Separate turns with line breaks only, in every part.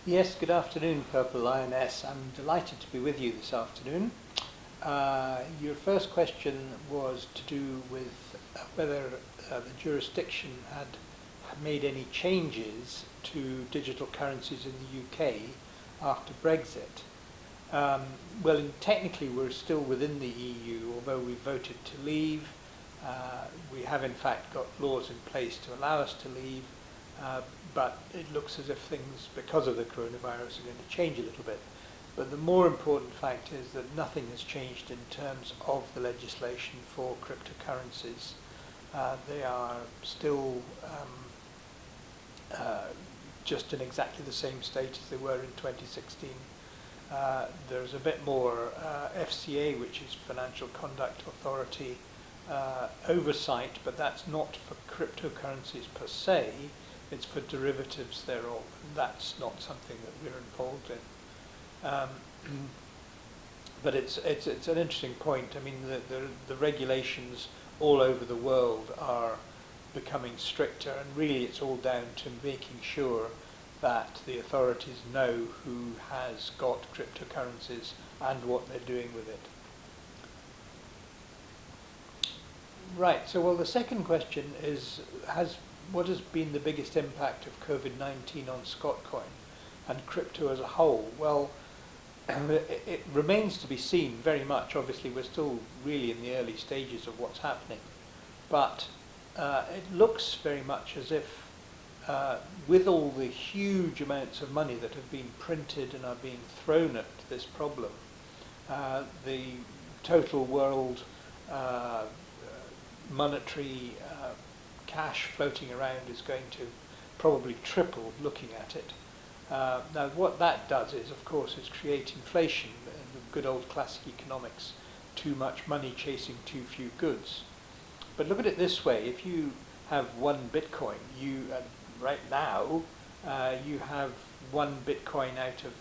Yes, good afternoon, Purple Lioness. I'm delighted to be with you this afternoon. Your first question was to do with whether the jurisdiction had made any changes to digital currencies in the UK after Brexit. Technically we're still within the EU, although we voted to leave. We have in fact got laws in place to allow us to leave. But it looks as if things, because of the coronavirus, are going to change a little bit. But the more important fact is that nothing has changed in terms of the legislation for cryptocurrencies. They are still just in exactly the same state as they were in 2016. There's a bit more FCA, which is Financial Conduct Authority, oversight, but that's not for cryptocurrencies per se. It's for derivatives thereof. That's not something that we're involved in. But it's an interesting point. I mean, the regulations all over the world are becoming stricter, and really it's all down to making sure that the authorities know who has got cryptocurrencies and what they're doing with it. Right, so the second question is, what has been the biggest impact of COVID-19 on Scotcoin and crypto as a whole? Well, it remains to be seen very much. Obviously, we're still really in the early stages of what's happening. But it looks very much as if, with all the huge amounts of money that have been printed and are being thrown at this problem, the total world monetary cash floating around is going to probably triple looking at it. Now what that does is, of course, is create inflation, the good old classic economics, too much money chasing too few goods. But look at it this way: if you have one Bitcoin, right now you have one Bitcoin out of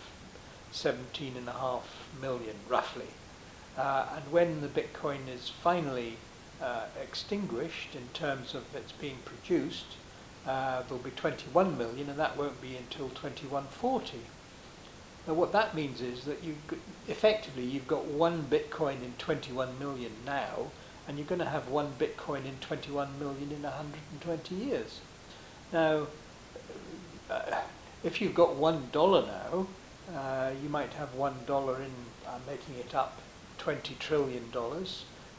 17.5 million roughly, and when the Bitcoin is finally extinguished in terms of its being produced, there'll be 21 million, and that won't be until 2140. Now what that means is that you've got one Bitcoin in 21 million now, and you're going to have one Bitcoin in 21 million in 120 years. Now, if you've got $1 now, you might have $1 in, I'm making it up, $20 trillion.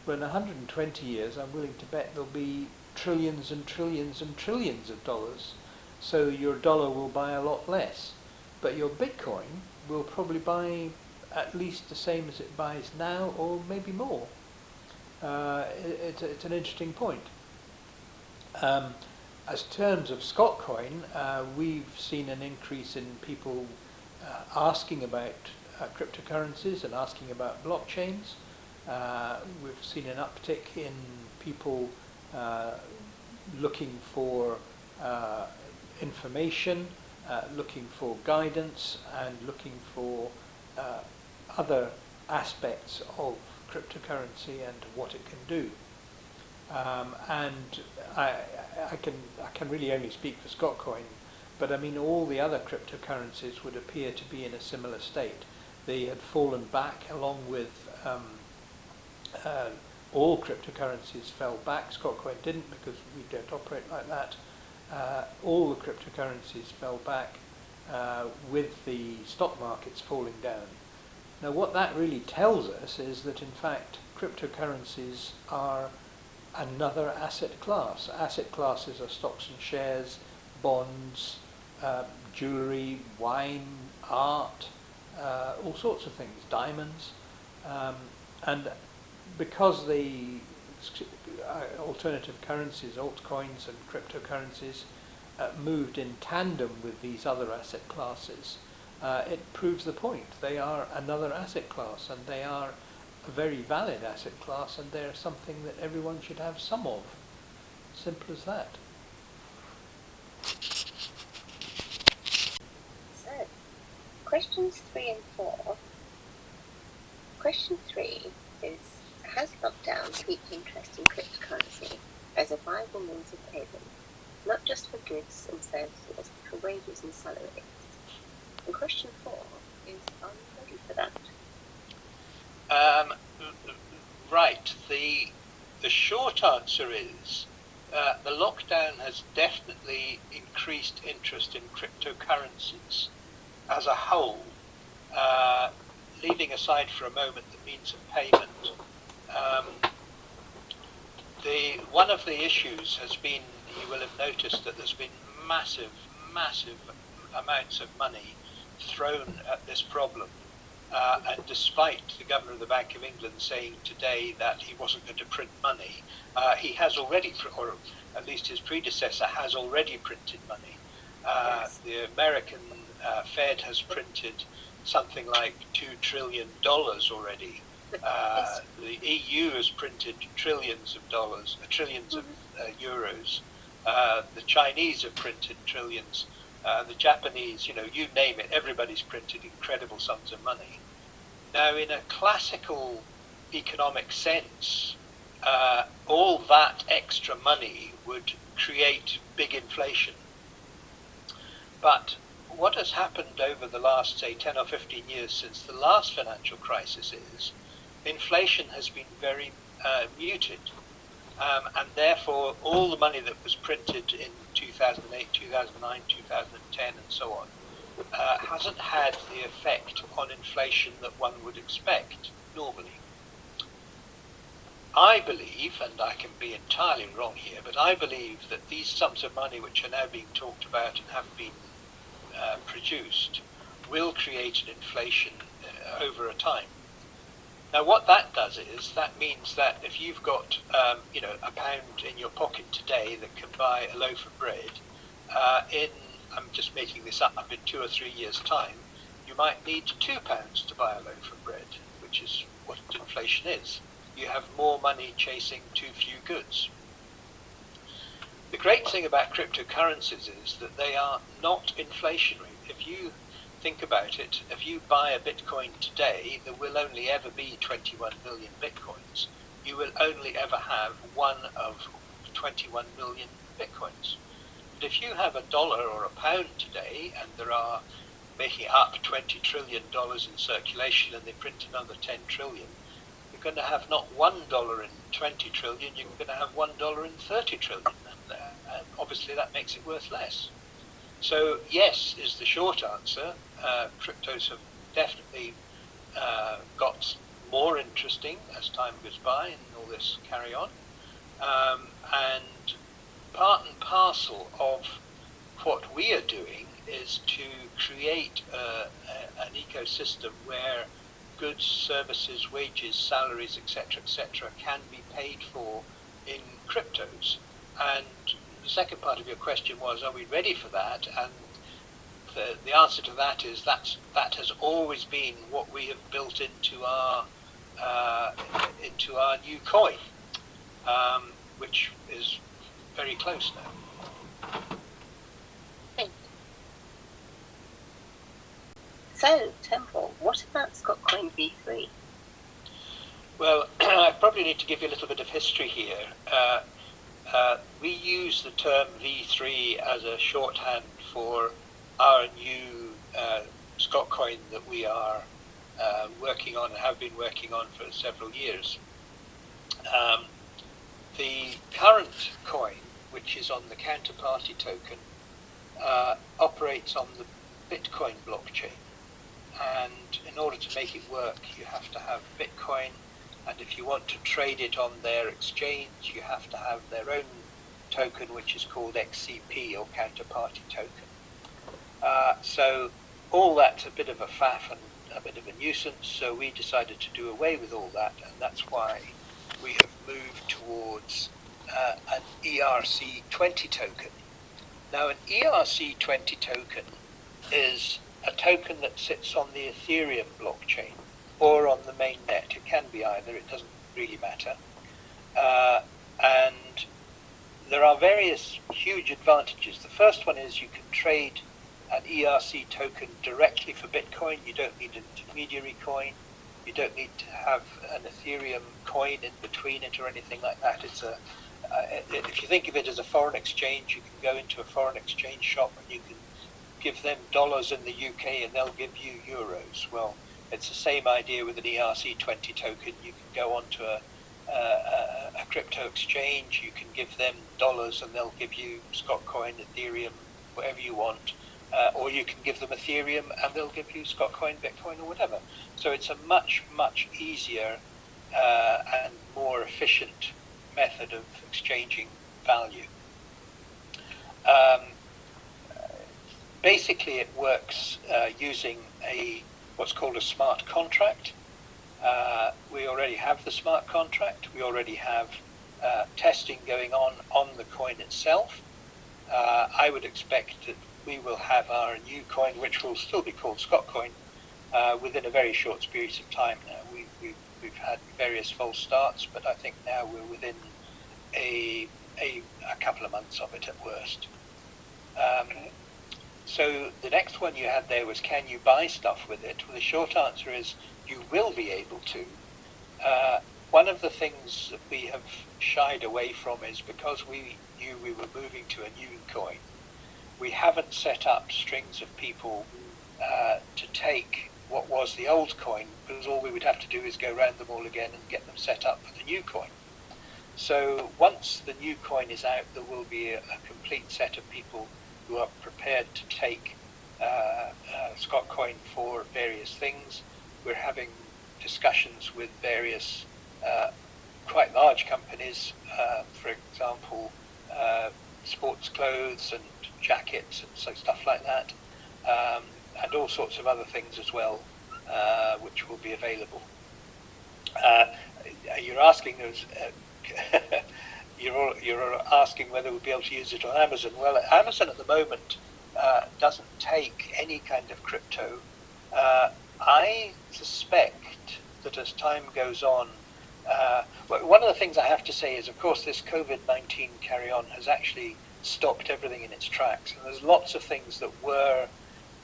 But in 120 years, I'm willing to bet there'll be trillions and trillions and trillions of dollars. So your dollar will buy a lot less. But your Bitcoin will probably buy at least the same as it buys now, or maybe more. It's an interesting point. As terms of Scotcoin, we've seen an increase in people asking about cryptocurrencies and asking about blockchains. We've seen an uptick in people looking for information, looking for guidance, and looking for other aspects of cryptocurrency and what it can do. And I can really only speak for Scotcoin, but I mean all the other cryptocurrencies would appear to be in a similar state. They had fallen back along with all cryptocurrencies fell back. Scotcoin didn't, because we don't operate like that. All the cryptocurrencies fell back with the stock markets falling down. Now what that really tells us is that in fact cryptocurrencies are another asset class. Asset classes are stocks and shares, bonds, jewellery, wine, art, all sorts of things, diamonds. And because the alternative currencies, altcoins and cryptocurrencies, moved in tandem with these other asset classes, it proves the point. They are another asset class, and they are a very valid asset class, and they're something that everyone should have some of. Simple as that.
So, questions 3 and 4. Question 3 is, has lockdown piqued interest in cryptocurrency as a viable means of payment, not just for goods and services, but for wages and salaries? And question 4 is, are you ready for that?
Right. The short answer is the lockdown has definitely increased interest in cryptocurrencies as a whole. Leaving aside for a moment the means of payment, one of the issues has been, you will have noticed that there's been massive amounts of money thrown at this problem. And despite the Governor of the Bank of England saying today that he wasn't going to print money, he has already, or at least his predecessor has already printed money.
Yes.
The American Fed has printed something like $2 trillion already.
Yes.
The EU has printed trillions of dollars, trillions of euros. The Chinese have printed trillions. The Japanese, you name it, everybody's printed incredible sums of money. Now, in a classical economic sense, all that extra money would create big inflation. But what has happened over the last, say, 10 or 15 years since the last financial crisis is inflation has been very muted. And therefore, all the money that was printed in 2008, 2009, 2010, and so on, hasn't had the effect on inflation that one would expect normally. I believe, and I can be entirely wrong here, but I believe that these sums of money which are now being talked about and have been produced will create an inflation over a time. Now, what that does is that means that if you've got a pound in your pocket today that can buy a loaf of bread, I'm just making this up, in 2 or 3 years' time, you might need £2 to buy a loaf of bread, which is what inflation is. You have more money chasing too few goods. The great thing about cryptocurrencies is that they are not inflationary. If you think about it, if you buy a Bitcoin today, there will only ever be 21 million Bitcoins. You will only ever have one of 21 million Bitcoins. But if you have a dollar or a pound today, and there are, making up, $20 trillion in circulation, and they print another 10 trillion, you're going to have not $1 in 20 trillion, you're going to have $1 in 30 trillion. And obviously that makes it worth less. So yes is the short answer. Cryptos have definitely got more interesting as time goes by and all this carry on. And part and parcel of what we are doing is to create an ecosystem where goods, services, wages, salaries, etc., can be paid for in cryptos. And the second part of your question was, are we ready for that? And the answer to that is that has always been what we have built into our new coin, which is very close now.
Thank you. So, Temple, what about Scotcoin V3?
Well, I probably need to give you a little bit of history here. We use the term V3 as a shorthand for our new Scotcoin that we are working on and have been working on for several years. The current coin, which is on the counterparty token, operates on the Bitcoin blockchain. And in order to make it work, you have to have Bitcoin, and if you want to trade it on their exchange, you have to have their own token, which is called XCP, or counterparty token. So all that's a bit of a faff and a bit of a nuisance, so we decided to do away with all that, and that's why we have moved towards an ERC20 token. Now, an ERC20 token is a token that sits on the Ethereum blockchain or on the mainnet. It can be either, it doesn't really matter. And there are various huge advantages. The first one is you can trade an ERC token directly for Bitcoin. You don't need an intermediary coin. You don't need to have an Ethereum coin in between it or anything like that. If you think of it as a foreign exchange, you can go into a foreign exchange shop and you can give them dollars in the UK and they'll give you euros. Well, it's the same idea with an ERC20 token. You can go onto a crypto exchange, you can give them dollars and they'll give you Scotcoin, Ethereum, whatever you want, or you can give them Ethereum and they'll give you Scotcoin, Bitcoin, or whatever. So it's a much, much easier and more efficient method of exchanging value. Basically, it works using what's called a smart contract. We already have the smart contract. We already have testing going on the coin itself. I would expect that we will have our new coin, which will still be called Scotcoin, within a very short space of time now. We've had various false starts, but I think now we're within a couple of months of it at worst. So the next one you had there was, can you buy stuff with it? Well, the short answer is you will be able to. One of the things that we have shied away from is because we knew we were moving to a new coin, we haven't set up strings of people to take what was the old coin, because all we would have to do is go around them all again and get them set up for the new coin. So once the new coin is out, there will be a complete set of people who are prepared to take Scotcoin for various things. We're having discussions with various quite large companies, for example, sports clothes and jackets and so stuff like that, and all sorts of other things as well, which will be available. You're asking us. You're asking whether we'll be able to use it on Amazon. Well, Amazon at the moment doesn't take any kind of crypto. I suspect that as time goes on, one of the things I have to say is, of course, this COVID-19 carry-on has actually stopped everything in its tracks. And there's lots of things that were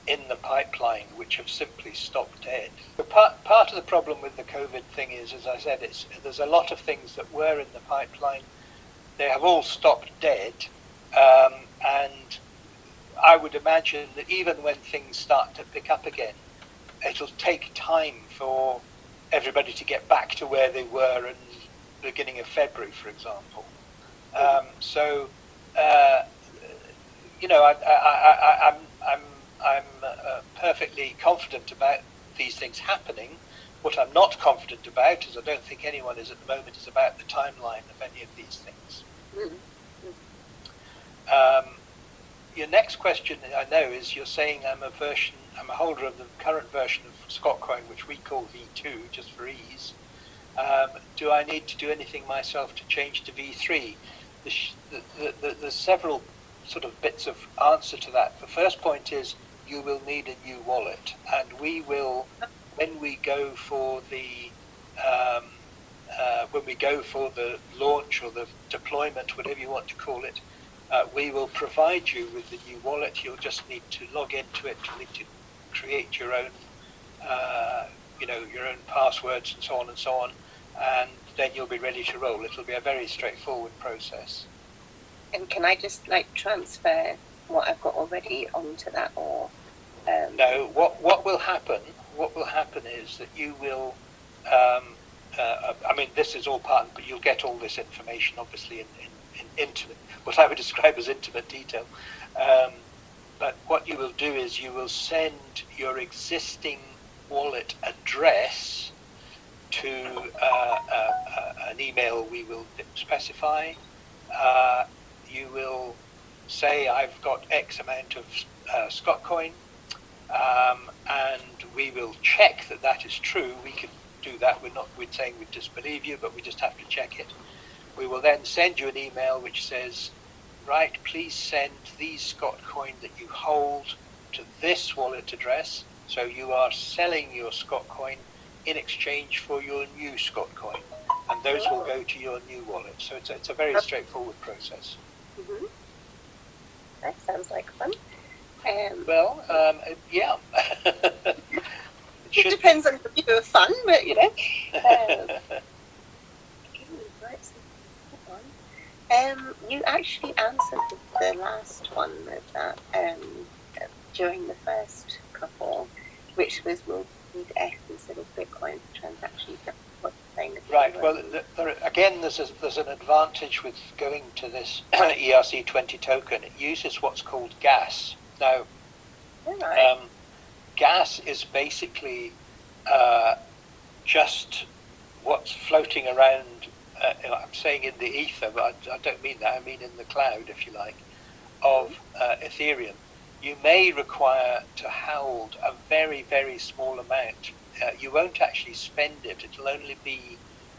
in the pipeline which have simply stopped dead. But part of the problem with the COVID thing is, as I said, there's a lot of things that were in the pipeline. They have all stopped dead, and I would imagine that even when things start to pick up again, it'll take time for everybody to get back to where they were in the beginning of February, for example. I'm perfectly confident about these things happening. What I'm not confident about, as I don't think anyone is at the moment, is about the timeline of any of these things. Your next question, I know, is you're saying I'm a holder of the current version of Scotcoin, which we call V2, just for ease. Do I need to do anything myself to change to V3? There's several sort of bits of answer to that. The first point is you will need a new wallet, and we will, when we go for the launch or the deployment, whatever you want to call it, we will provide you with the new wallet. You'll just need to log into it. You'll need to create your own, your own passwords and so on, and then you'll be ready to roll. It'll be a very straightforward process.
And can I just transfer what I've got already onto that, or?
No. What will happen? What will happen is that you will. I mean, this is all part, but you'll get all this information, obviously, in intimate, what I would describe as intimate detail. But what you will do is you will send your existing wallet address to an email we will specify. You will say, I've got X amount of Scotcoin, and we will check that that is true. We can do that. We're saying we disbelieve you, but we just have to check it. We will then send you an email which says, right, please send these Scotcoin that you hold to this wallet address. So you are selling your Scotcoin in exchange for your new Scotcoin, and those will go to your new wallet. So it's a very straightforward process.
Mm-hmm. That sounds like fun.
Yeah.
It depends on if you have fun, but you actually answered the last one of that during the first couple, which was we'll need F instead of Bitcoin for transactions. That's what you're saying.
Right. Well, again, there's an advantage with going to this ERC20 token. It uses what's called gas. Now, gas is basically just what's floating around. I'm saying in the ether, but I don't mean that. I mean in the cloud, if you like, of Ethereum. You may require to hold a very, very small amount. You won't actually spend it. It'll only be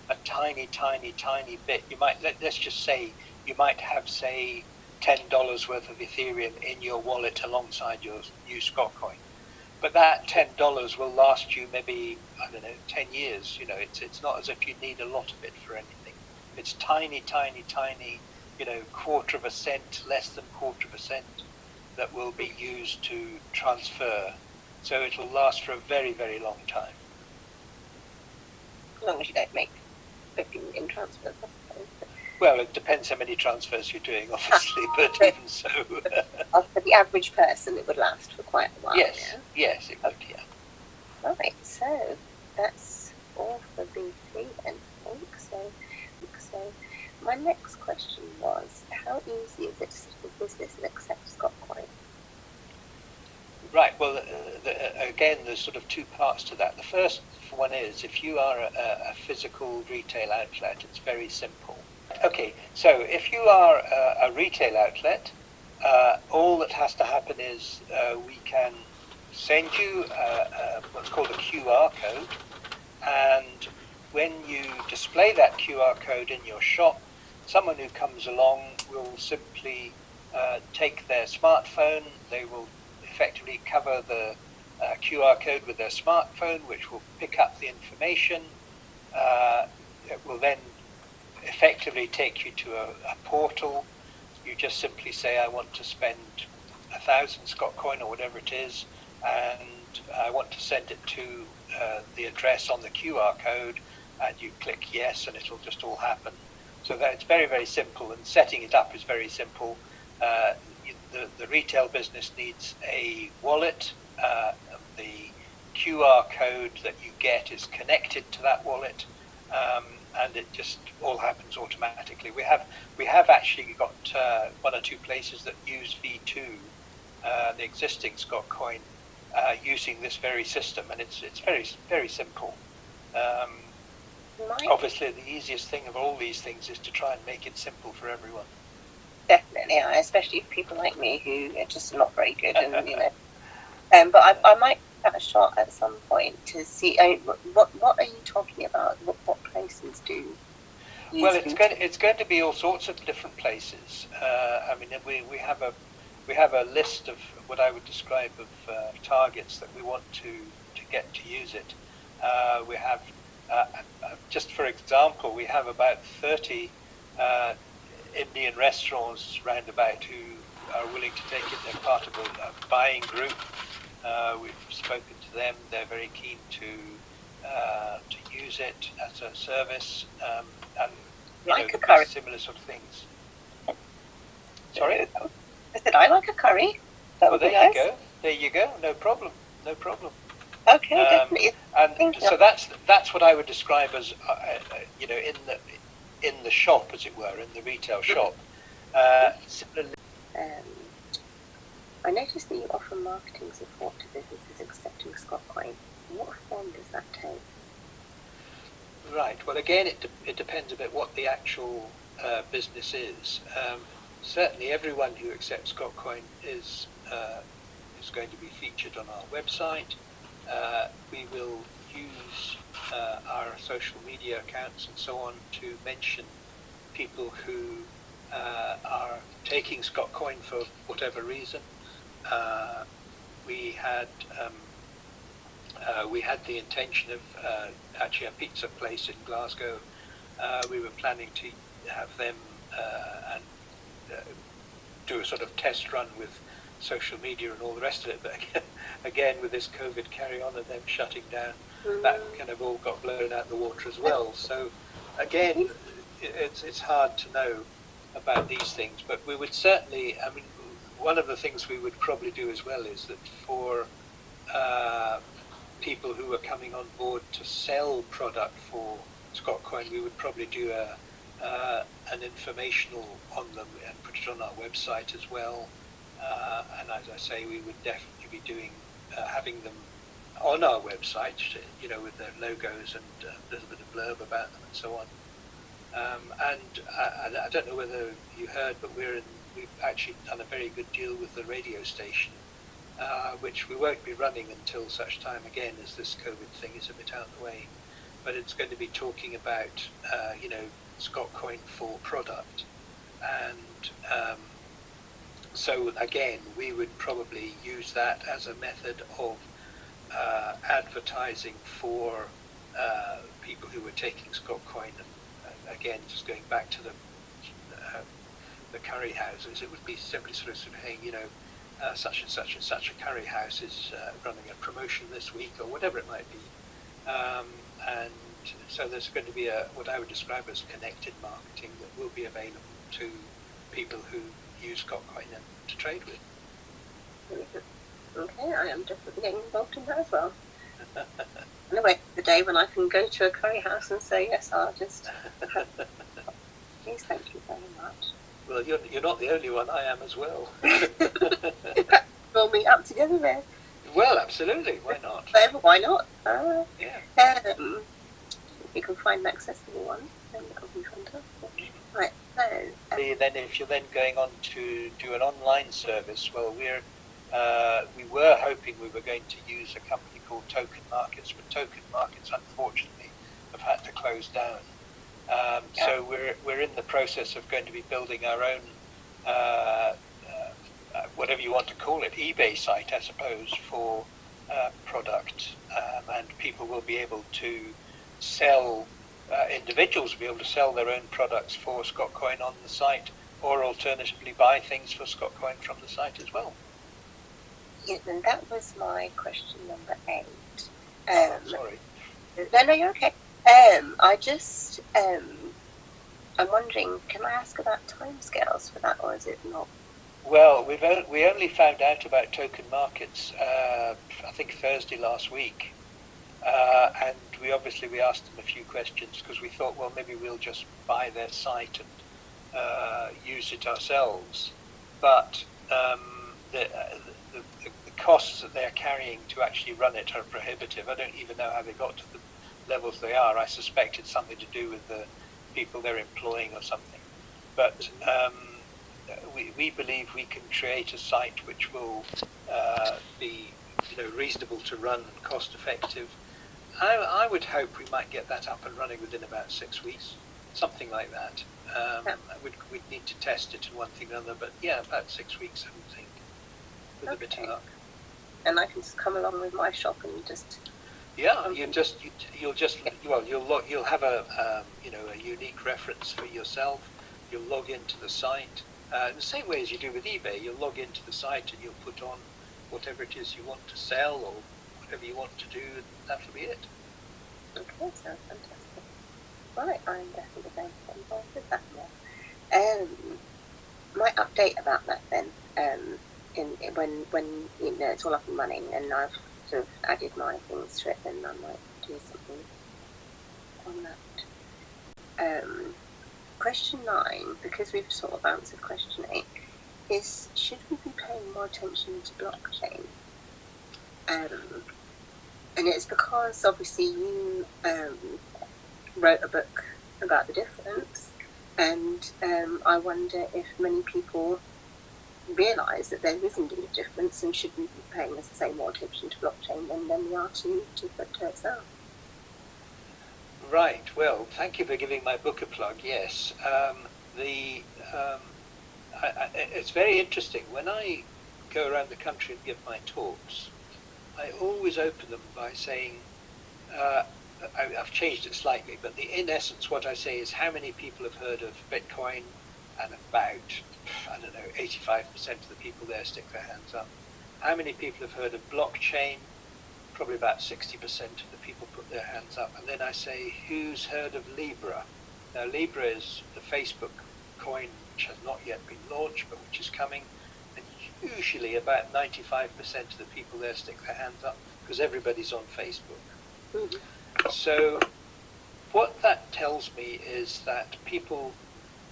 a tiny, tiny, tiny bit. You might, let's just say, you might have, say, $10 worth of Ethereum in your wallet alongside your new Scott coin. But that $10 will last you maybe, I don't know, 10 years. You know, it's not as if you need a lot of it for anything. It's tiny, tiny, tiny, you know, quarter of a cent, less than quarter of a cent that will be used to transfer. So it'll last for a very, very long time.
As long as you don't make 50 million transfers, I suppose.
Well, it depends how many transfers you're doing, obviously, but even so.
For the average person, it would last for quite a while.
Yes,
yeah?
yes, it would, yeah.
Right, so that's all for B3 then, I think. So my next question was, how easy is it to set up a business and accept Scott coin?
Right, well, again, there's sort of two parts to that. The first one is, if you are a physical retail outlet, it's very simple. Okay, so if you are a retail outlet, all that has to happen is we can send you what's called a QR code, and when you display that QR code in your shop, someone who comes along will simply take their smartphone. They will effectively cover the QR code with their smartphone, which will pick up the information. It will then effectively take you to a portal. You just simply say, I want to spend 1,000 Scott coin or whatever it is, and I want to send it to the address on the QR code, and you click yes, and it'll just all happen. So that it's very, very simple, and setting it up is very simple. The retail business needs a wallet. The QR code that you get is connected to that wallet, and it just all happens automatically. We have actually got one or two places that use V2, the existing Scott coin, using this very system, and it's very, very simple. Obviously, the easiest thing of all these things is to try and make it simple for everyone.
Definitely, especially for people like me who are just not very good, and you know. But I might have a shot at some point to see. What are you talking about? What places do?
Well, it's going to be all sorts of different places. I mean, we have a list of what I would describe of targets that we want to get to use it. We have, just for example, we have about 30 Indian restaurants roundabout who are willing to take it. They're part of a buying group. We've spoken to them. They're very keen to use it as a service, and
like a curry.
Similar sort of things. Sorry?
I said I like a curry.
Well, there you go. There you go. No problem. No problem.
Okay, definitely.
And so that's what I would describe as in the shop, as it were, in the retail shop. Similarly.
I noticed that you offer marketing support to businesses accepting Scott coin. What form does that take?
Right. Well, again, it depends a bit what the actual business is. Certainly, everyone who accepts Scott coin is going to be featured on our website. We will use our social media accounts and so on to mention people who are taking Scott coin for whatever reason. We had the intention of actually a pizza place in Glasgow. We were planning to have them and do a sort of test run with social media and all the rest of it, but again with this COVID carry on and them shutting down, that kind of all got blown out the water as well. So again, it's hard to know about these things, but we would certainly, I mean, one of the things we would probably do as well is that for people who are coming on board to sell product for Scotcoin, we would probably do an informational on them and put it on our website as well. And as I say, we would definitely be doing having them on our website, with their logos and a little bit of blurb about them and so on. And I don't know whether you heard, but we've actually done a very good deal with the radio station, which we won't be running until such time again as this COVID thing is a bit out of the way. But it's going to be talking about, Scotcoin for product. And so again, we would probably use that as a method of advertising for people who were taking Scotcoin. And again, just going back to the curry houses, it would be simply sort of saying, such and such and such a curry house is running a promotion this week, or whatever it might be. And so there's going to be what I would describe as connected marketing that will be available to people who use Scotcoin and to trade with.
Okay, I am definitely getting involved in that as well. Anyway, the day when I can go to a curry house and say, yes, I'll just please, thank you very much.
Well, you're not the only one. I am as well.
We'll meet up together there.
Well, absolutely. Why not?
Why not?
Yeah.
If you can find an accessible one, then that would be fantastic. Right. So.
Then, if you're then going on to do an online service, well, we were hoping we were going to use a company called Token Markets, but Token Markets, unfortunately, have had to close down. So we're in the process of going to be building our own, whatever you want to call it, eBay site, I suppose, for product, and people will be able to sell. Individuals will be able to sell their own products for Scotcoin on the site, or alternatively buy things for Scotcoin from the site as well.
Yeah, and that was my question number 8.
Sorry.
No, you're okay. I just, I'm wondering, can I ask about timescales for that, or is it not?
Well, we only found out about Token Markets, I think Thursday last week, and we asked them a few questions because we thought, well, maybe we'll just buy their site and use it ourselves. But the costs that they're carrying to actually run it are prohibitive. I don't even know how they got to the levels they are. I suspect it's something to do with the people they're employing or something. But we believe we can create a site which will be reasonable to run and cost effective. I would hope we might get that up and running within about 6 weeks, something like that. We'd need to test it and one thing or another, but yeah, about 6 weeks, I would think, with a bit of luck.
And I can just come along with my shop and just.
Yeah, you'll have a unique reference for yourself. You'll log into the site in the same way as you do with eBay. You'll log into the site and you'll put on whatever it is you want to sell or whatever you want to do, and that'll be it.
Okay, sounds fantastic. Right, I'm definitely going to get involved with that more. My update about that then, when it's all up and running and I've sort of added my things to it, then I might do something on that. Question 9, because we've sort of answered question 8, is should we be paying more attention to blockchain? And it's because obviously you wrote a book about the difference, and I wonder if many people realise that there is indeed a difference and should we be paying, as I say, more attention to blockchain than we are to crypto itself.
Right, well, thank you for giving my book a plug, yes. It's very interesting. When I go around the country and give my talks, I always open them by saying, I've changed it slightly, but in essence what I say is how many people have heard of Bitcoin, and about, 85% of the people there stick their hands up. How many people have heard of blockchain? Probably about 60% of the people put their hands up. And then I say, who's heard of Libra? Now Libra is the Facebook coin which has not yet been launched, but which is coming. And usually about 95% of the people there stick their hands up because everybody's on Facebook.
Mhm.
So what that tells me is that people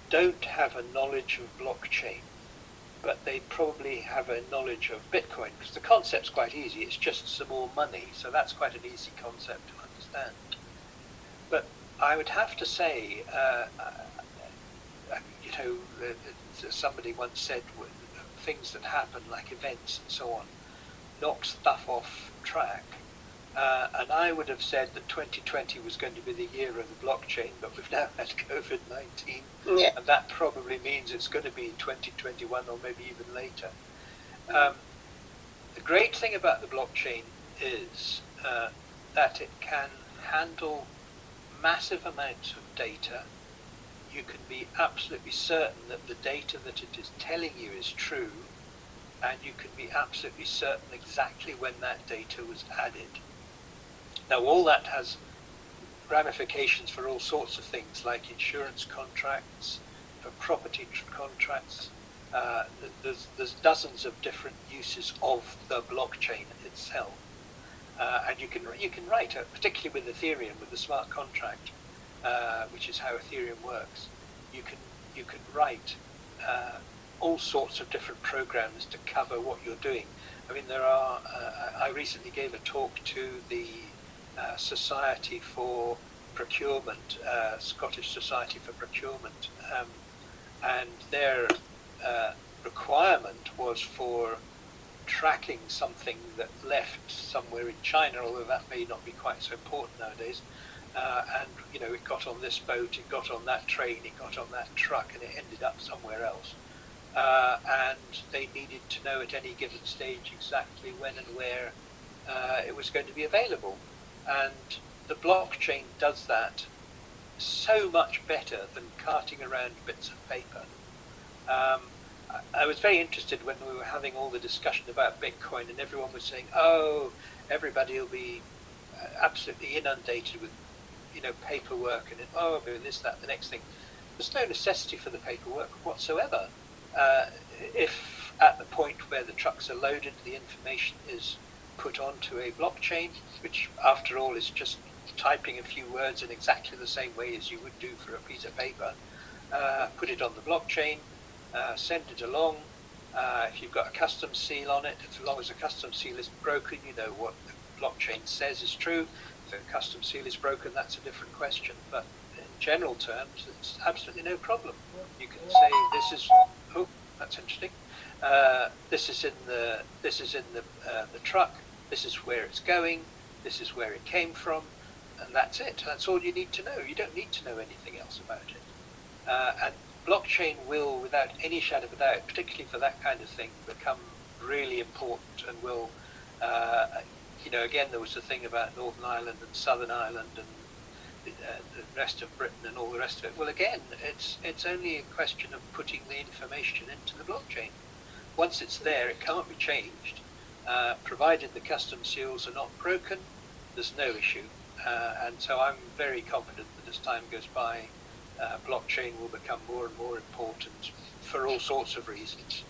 don't have a knowledge of blockchain, but they probably have a knowledge of Bitcoin, because the concept's quite easy. It's just some more money, so that's quite an easy concept to understand. But I would have to say, you know, somebody once said things that happen, like events and so on, knock stuff off track. And I would have said that 2020 was going to be the year of the blockchain, but we've now had COVID-19,
Yeah.
and that probably means it's going to be 2021 or maybe even later. The great thing about the blockchain is that it can handle massive amounts of data. You can be absolutely certain that the data that it is telling you is true, and you can be absolutely certain exactly when that data was added. Now, all that has ramifications for all sorts of things, like insurance contracts, for property contracts. There's dozens of different uses of the blockchain itself, and you can write, particularly with Ethereum, with the smart contract, which is how Ethereum works. You can write all sorts of different programs to cover what you're doing. I mean, there are. I recently gave a talk to the Society for Procurement, Scottish Society for Procurement, and their requirement was for tracking something that left somewhere in China, although that may not be quite so important nowadays. And you know, it got on this boat, it got on that train, it got on that truck, and it ended up somewhere else. And they needed to know at any given stage exactly when and where it was going to be available. And the blockchain does that so much better than carting around bits of paper. I was very interested when we were having all the discussion about Bitcoin, and everyone was saying, "Oh, everybody will be absolutely inundated with, you know, paperwork, and oh, this, that, the next thing." There's no necessity for the paperwork whatsoever. If at the point where the trucks are loaded, the information is put onto a blockchain, which after all is just typing a few words in exactly the same way as you would do for a piece of paper, put it on the blockchain, send it along. If you've got a custom seal on it, as long as the custom seal isn't broken, you know what the blockchain says is true. If the custom seal is broken, that's a different question. But in general terms, it's absolutely no problem. You can say this is. Oh, that's interesting. This is in the truck. This is where it's going. This is where it came from, and that's it. That's all you need to know. You don't need to know anything else about it. And blockchain will, without any shadow of a doubt, particularly for that kind of thing, become really important and will. You know, again, there was the thing about Northern Ireland and Southern Ireland and the rest of Britain and all the rest of it. Well, again, it's only a question of putting the information into the blockchain. Once it's there, it can't be changed, provided the custom seals are not broken. There's no issue, and so I'm very confident that as time goes by, blockchain will become more and more important for all sorts of reasons.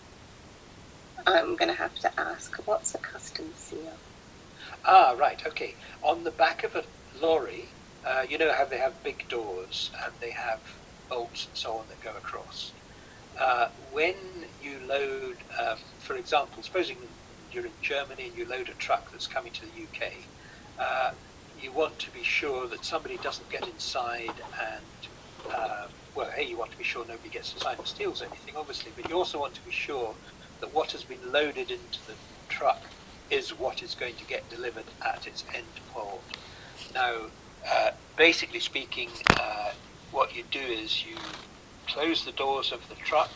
I'm going to have to ask, what's a custom seal?
Ah, right, okay. On the back of a lorry, you know how they have big doors and they have bolts and so on that go across. When you load, for example, supposing you're in Germany and you load a truck that's coming to the UK, you want to be sure that somebody doesn't get inside and, well, hey, you want to be sure nobody gets inside and steals anything, obviously, but you also want to be sure that what has been loaded into the truck is what is going to get delivered at its end point. Now, basically speaking, what you do is you close the doors of the truck,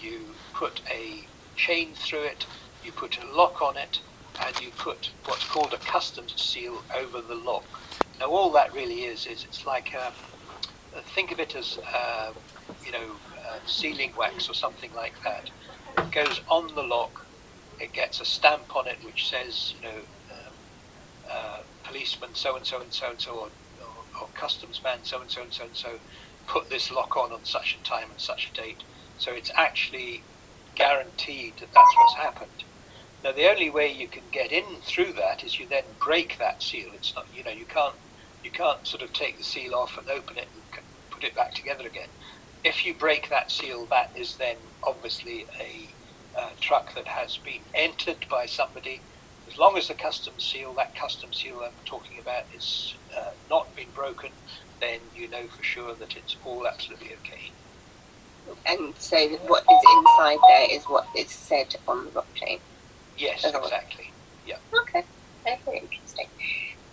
you put a chain through it, you put a lock on it, and you put what's called a customs seal over the lock. Now, all that really is it's like, think of it as, sealing wax or something like that. It goes on the lock, it gets a stamp on it which says, policeman so and so and so and so, or customs man so and so and so and so, put this lock on such a time and such a date. So it's actually guaranteed that that's what's happened. Now, the only way you can get in through that is you then break that seal. It's not, you can't sort of take the seal off and open it and put it back together again. If you break that seal, that is then obviously a truck that has been entered by somebody. As long as the customs seal, that customs seal I'm talking about, is not been broken, then you know for sure that it's all absolutely okay.
And so what is inside there is what is said on the blockchain?
Yes, exactly. Yeah.
Okay, very interesting.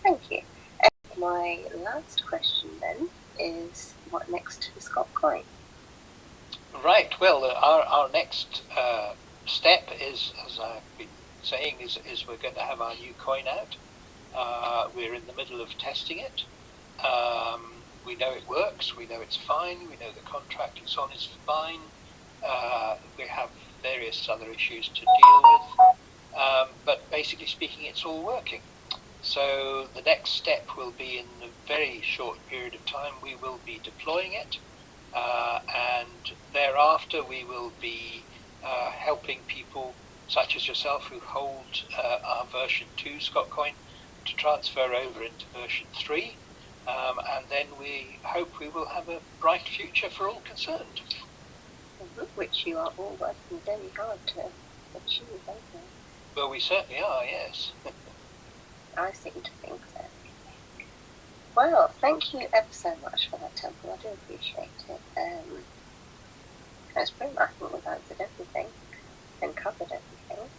Thank you. And my last question then is, what next for Scott Coin?
Right, well, our next step is, as I've been saying, is we're going to have our new coin out. We're in the middle of testing it. We know it works, we know it's fine, we know the contract it's on is fine. We have various other issues to deal with, but basically speaking, it's all working. So the next step will be, in a very short period of time, we will be deploying it, and thereafter we will be helping people such as yourself who hold our version 2 Scott Coin to transfer over into version 3. And then we hope we will have a bright future for all concerned.
Which you are all working very hard to achieve, aren't you?
Well, we certainly are, yes.
I seem to think so. Well, thank you ever so much for that, Temple. I do appreciate it. It's pretty much we've answered everything and covered everything.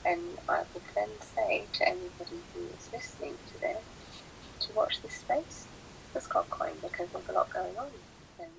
And I would then say to anybody who is listening to this to watch this space for Scott Coin, because there's a lot going on. And